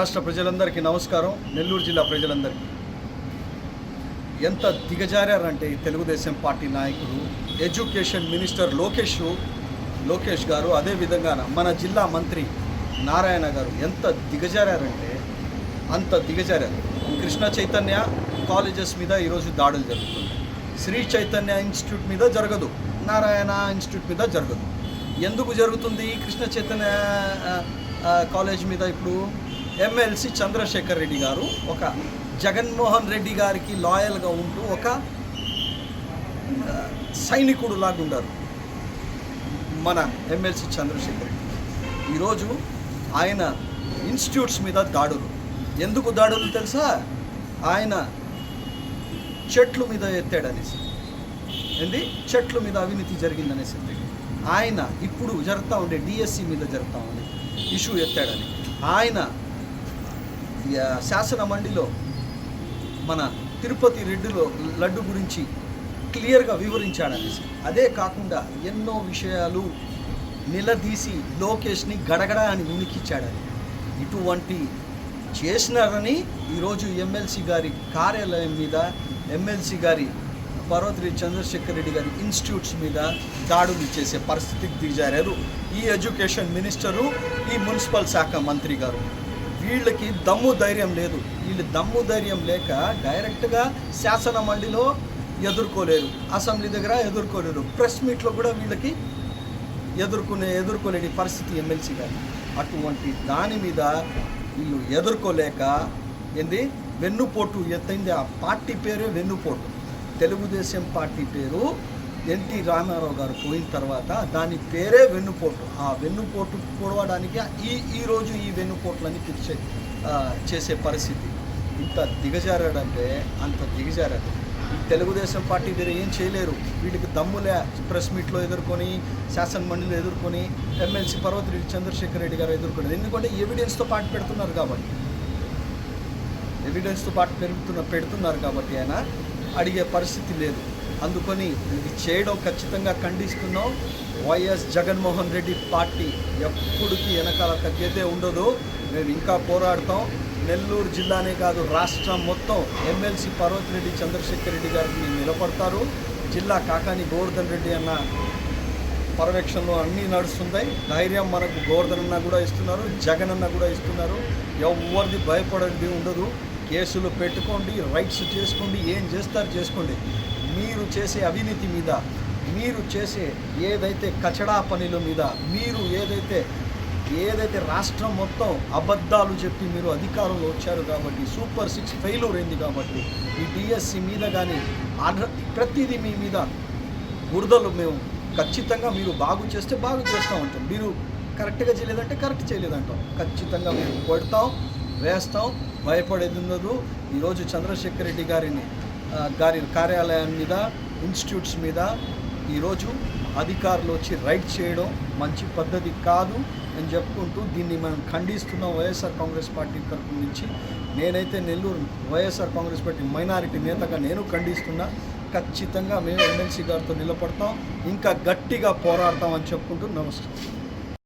రాష్ట్ర ప్రజలందరికీ నమస్కారం. నెల్లూరు జిల్లా ప్రజలందరికీ ఎంత దిగజారారంటే తెలుగుదేశం పార్టీ నాయకులు, ఎడ్యుకేషన్ మినిస్టర్ లోకేష్ గారు, అదేవిధంగా మన జిల్లా మంత్రి నారాయణ గారు ఎంత దిగజారారంటే అంత దిగజారారు. కృష్ణ చైతన్య కాలేజెస్ మీద ఈరోజు దాడులు జరుగుతుంది. శ్రీ చైతన్య ఇన్స్టిట్యూట్ మీద జరగదు, నారాయణ ఇన్స్టిట్యూట్ మీద జరగదు. ఎందుకు జరుగుతుంది కృష్ణ చైతన్య కాలేజ్ మీద? ఇప్పుడు ఎమ్మెల్సీ చంద్రశేఖర్ రెడ్డి గారు ఒక జగన్మోహన్ రెడ్డి గారికి లాయల్గా ఉంటూ ఒక సైనికుడు లాగా ఉన్నారు మన ఎమ్మెల్సీ చంద్రశేఖర్ రెడ్డి. ఈరోజు ఆయన ఇన్స్టిట్యూట్స్ మీద దాడులు. ఎందుకు దాడులు తెలుసా? ఆయన చెట్లు మీద ఎత్తాడనేసి, చెట్ల మీద అవినీతి జరిగిందనేసి ఆయన ఇప్పుడు జరుగుతూ ఉండే డిఎస్సి మీద జరుగుతూ ఉండే ఇష్యూ ఎత్తాడని ఆయన శాసన మండలిలో మన తిరుపతి రెడ్డిలో లడ్డు గురించి క్లియర్గా వివరించాడనేసి, అదే కాకుండా ఎన్నో విషయాలు నిలదీసి లోకేష్ని గడగడ అని ఉనికిచ్చాడని, ఇటువంటి చేసినారని ఈరోజు ఎమ్మెల్సీ గారి కార్యాలయం మీద, ఎమ్మెల్సీ గారి పర్వతరెడ్డి చంద్రశేఖర్ రెడ్డి గారి ఇన్స్టిట్యూట్స్ మీద దాడులు చేసే పరిస్థితికి దిగజారారు ఈ ఎడ్యుకేషన్ మినిస్టరు, ఈ మున్సిపల్ శాఖ మంత్రి గారు. వీళ్ళకి దమ్ము ధైర్యం లేదు. వీళ్ళు దమ్ము ధైర్యం లేక డైరెక్ట్గా శాసన మండలిలో ఎదుర్కోలేరు, అసెంబ్లీ దగ్గర ఎదుర్కోలేరు, ప్రెస్ మీట్లో కూడా వీళ్ళకి ఎదుర్కోలేని పరిస్థితి ఎమ్మెల్సీ గారు. అటువంటి దాని మీద వీళ్ళు ఎదుర్కోలేక వెన్నుపోటు ఎత్తైంది. ఆ పార్టీ పేరే వెన్నుపోటు. తెలుగుదేశం పార్టీ పేరు ఎన్టీ రామారావు గారు పోయిన తర్వాత దాని పేరే వెన్నుపోటు. ఆ వెన్నుపోటు పొడవడానికి ఈరోజు ఈ వెన్నుపోట్లని చేసే పరిస్థితి. ఇంత దిగజారాడంటే అంత దిగజారాడు. ఈ తెలుగుదేశం పార్టీ వేరే ఏం చేయలేరు. వీటికి దమ్ములే ప్రెస్ మీట్లో ఎదుర్కొని, శాసన మండలిలో ఎదుర్కొని, ఎమ్మెల్సీ పర్వతరెడ్డి చంద్రశేఖర్ రెడ్డి గారు ఎదుర్కొనేది. ఎందుకంటే ఎవిడెన్స్తో పాటు పెడుతున్నారు కాబట్టి, పెడుతున్నారు కాబట్టి ఆయన అడిగే పరిస్థితి లేదు. అందుకని ఇది చేయడం ఖచ్చితంగా ఖండిస్తున్నాం. వైఎస్ జగన్మోహన్ రెడ్డి పార్టీ ఎప్పటికీ వెనకాల తగ్గేదే ఉండదు. మేము ఇంకా పోరాడతాం. నెల్లూరు జిల్లానే కాదు, రాష్ట్రం మొత్తం ఎమ్మెల్సీ పర్వతరెడ్డి చంద్రశేఖర్ రెడ్డి గారికి నిలబడతారు. జిల్లా కాకాని గోవర్ధన్ రెడ్డి అన్న పర్యవేక్షణలో అన్నీ నడుస్తున్నాయి. ధైర్యం మనకు గోవర్ధన్ అన్న కూడా ఇస్తున్నారు, జగన్ అన్న కూడా ఇస్తున్నారు. ఎవరిది భయపడేది ఉండదు. కేసులు పెట్టుకోండి, రైట్స్ చేసుకోండి, ఏం చేస్తారు చేసుకోండి. మీరు చేసే అవినీతి మీద, మీరు చేసే ఏదైతే కచడా పనుల మీద, మీరు ఏదైతే రాష్ట్రం మొత్తం అబద్ధాలు చెప్పి మీరు అధికారంలో వచ్చారు కాబట్టి, సూపర్ 6 ఫెయిల్యూర్ అయింది కాబట్టి, ఈ డిఎస్సి మీద కానీ ప్రతిదీ మీ మీద బురదలు మేము ఖచ్చితంగా మీరు బాగు చేస్తే బాగు చేస్తూ ఉంటాం. మీరు కరెక్ట్గా చేయలేదంటే కరెక్ట్ చేయలేదంటాం. ఖచ్చితంగా మేము కొడతాం, వేస్తాం, భయపడేది ఉండదు. ఈరోజు చంద్రశేఖర్ రెడ్డి గారి కార్యాలయం మీద, ఇన్స్టిట్యూట్స్ మీద ఈరోజు అధికారులు వచ్చి రైడ్ చేయడం మంచి పద్ధతి కాదు అని చెప్పుకుంటూ దీన్ని మనం ఖండిస్తున్నాం. వైఎస్ఆర్ కాంగ్రెస్ పార్టీ తరఫు నుంచి నేనైతే నెల్లూరు వైఎస్ఆర్ కాంగ్రెస్ పార్టీ మైనారిటీ నేతగా నేను ఖండిస్తున్నా. ఖచ్చితంగా మేము ఎమ్మెల్సీ గారితో నిలబడతాం, ఇంకా గట్టిగా పోరాడతాం అని చెప్పుకుంటూ నమస్కారం.